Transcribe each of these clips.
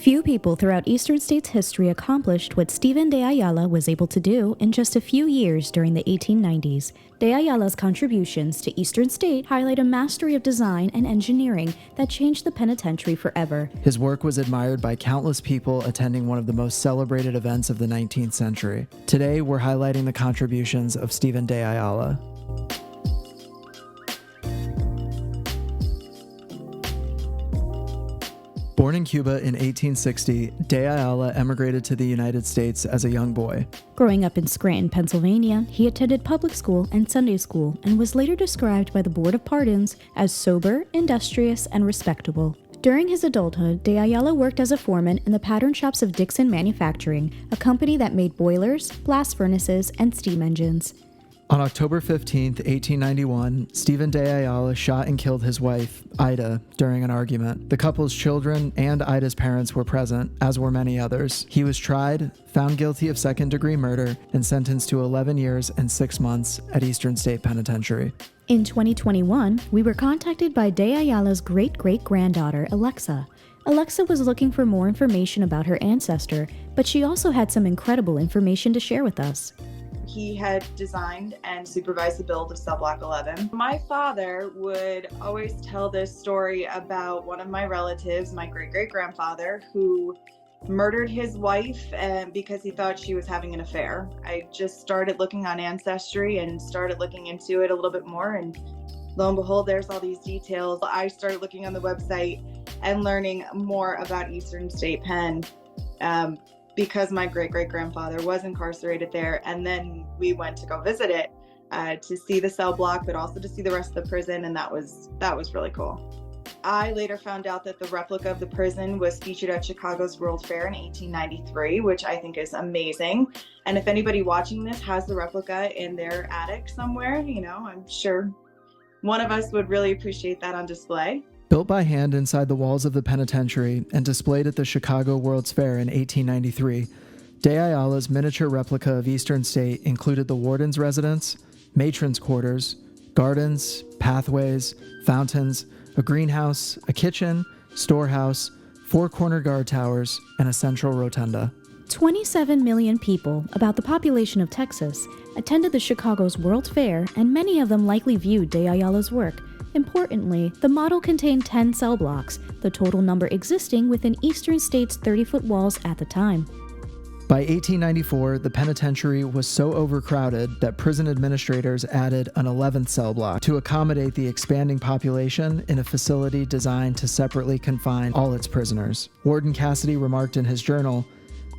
Few people throughout Eastern State's history accomplished what Stephen De Ayala was able to do in just a few years during the 1890s. De Ayala's contributions to Eastern State highlight a mastery of design and engineering that changed the penitentiary forever. His work was admired by countless people attending one of the most celebrated events of the 19th century. Today, we're highlighting the contributions of Stephen De Ayala. Born in Cuba in 1860, De Ayala emigrated to the United States as a young boy. Growing up in Scranton, Pennsylvania, he attended public school and Sunday school and was later described by the Board of Pardons as sober, industrious, and respectable. During his adulthood, De Ayala worked as a foreman in the pattern shops of Dixon Manufacturing, a company that made boilers, blast furnaces, and steam engines. On October 15, 1891, Stephen De Ayala shot and killed his wife, Ida, during an argument. The couple's children and Ida's parents were present, as were many others. He was tried, found guilty of second-degree murder, and sentenced to 11 years and 6 months at Eastern State Penitentiary. In 2021, we were contacted by De Ayala's great-great-granddaughter, Alexa. Alexa was looking for more information about her ancestor, but she also had some incredible information to share with us. He had designed and supervised the build of Cell Block 11. My father would always tell this story about one of my relatives, my great-great-grandfather, who murdered his wife because he thought she was having an affair. I just started looking on Ancestry and started looking into it a little bit more, and lo and behold, there's all these details. I started looking on the website and learning more about Eastern State Pen. Because my great-great-grandfather was incarcerated there, and then we went to go visit it to see the cell block, but also to see the rest of the prison, and that was really cool. I later found out that the replica of the prison was featured at Chicago's World Fair in 1893, which I think is amazing. And if anybody watching this has the replica in their attic somewhere, I'm sure one of us would really appreciate that on display. Built by hand inside the walls of the penitentiary and displayed at the Chicago World's Fair in 1893, De Ayala's miniature replica of Eastern State included the warden's residence, matron's quarters, gardens, pathways, fountains, a greenhouse, a kitchen, storehouse, 4 corner guard towers, and a central rotunda. 27 million people, about the population of Texas, attended the Chicago's World's Fair, and many of them likely viewed De Ayala's work. Importantly, the model contained 10 cell blocks, the total number existing within Eastern State's 30-foot walls at the time. By 1894, the penitentiary was so overcrowded that prison administrators added an 11th cell block to accommodate the expanding population in a facility designed to separately confine all its prisoners. Warden Cassidy remarked in his journal,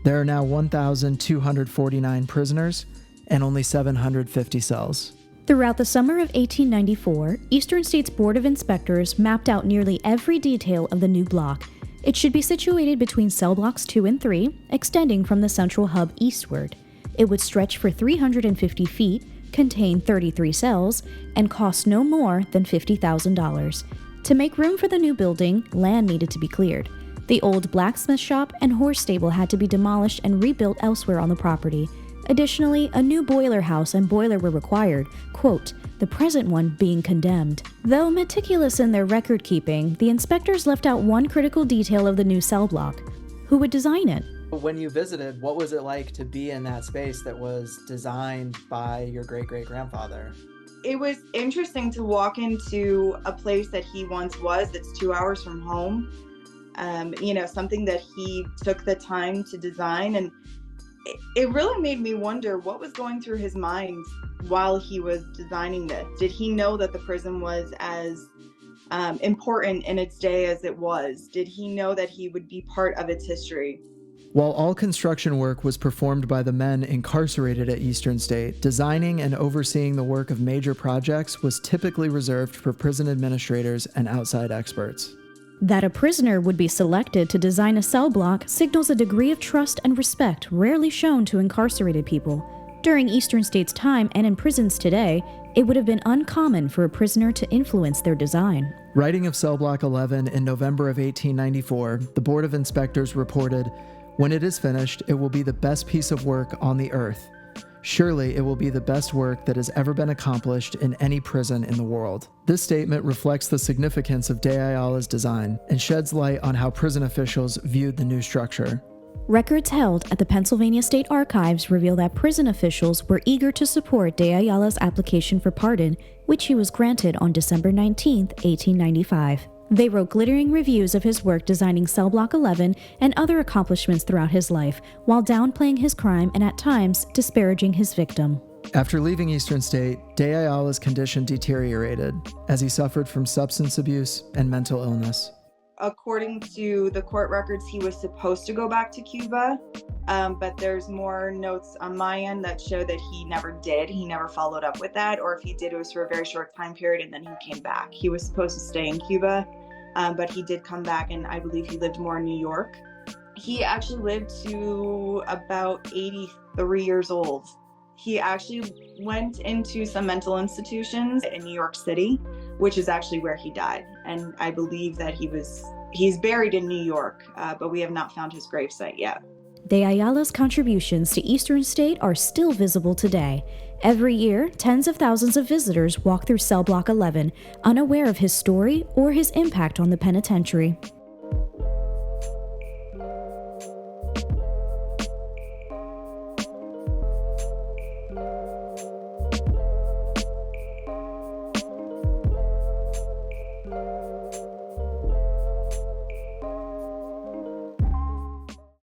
"There are now 1,249 prisoners and only 750 cells." Throughout the summer of 1894, Eastern State's Board of Inspectors mapped out nearly every detail of the new block. It should be situated between cell blocks 2 and 3, extending from the central hub eastward. It would stretch for 350 feet, contain 33 cells, and cost no more than $50,000. To make room for the new building, land needed to be cleared. The old blacksmith shop and horse stable had to be demolished and rebuilt elsewhere on the property. Additionally, a new boiler house and boiler were required, quote, the present one being condemned. Though meticulous in their record keeping, the inspectors left out one critical detail of the new cell block. Who would design it? When you visited, what was it like to be in that space that was designed by your great-great-grandfather? It was interesting to walk into a place that he once was, that's 2 hours from home. Something that he took the time to design, and it really made me wonder what was going through his mind while he was designing this. Did he know that the prison was as important in its day as it was? Did he know that he would be part of its history? While all construction work was performed by the men incarcerated at Eastern State, designing and overseeing the work of major projects was typically reserved for prison administrators and outside experts. That a prisoner would be selected to design a cell block signals a degree of trust and respect rarely shown to incarcerated people. During Eastern State's time and in prisons today, it would have been uncommon for a prisoner to influence their design. Writing of Cell Block 11 in November of 1894, the Board of Inspectors reported, "When it is finished, it will be the best piece of work on the earth. Surely it will be the best work that has ever been accomplished in any prison in the world. This statement reflects the significance of De Ayala's design and sheds light on how prison officials viewed the new structure. Records held at the Pennsylvania State Archives reveal that prison officials were eager to support De Ayala's application for pardon, which he was granted on December 19, 1895. They wrote glittering reviews of his work designing Cell Block 11 and other accomplishments throughout his life, while downplaying his crime and at times disparaging his victim. After leaving Eastern State, De Ayala's condition deteriorated as he suffered from substance abuse and mental illness. According to the court records, he was supposed to go back to Cuba, but there's more notes on my end that show that he never did. He never followed up with that, or if he did, it was for a very short time period and then he came back. He was supposed to stay in Cuba, but he did come back, and I believe he lived more in New York. He actually lived to about 83 years old. He actually went into some mental institutions in New York City, which is actually where he died. And I believe that he's buried in New York, but we have not found his gravesite yet. De Ayala's contributions to Eastern State are still visible today. Every year, tens of thousands of visitors walk through Cell Block 11, unaware of his story or his impact on the penitentiary.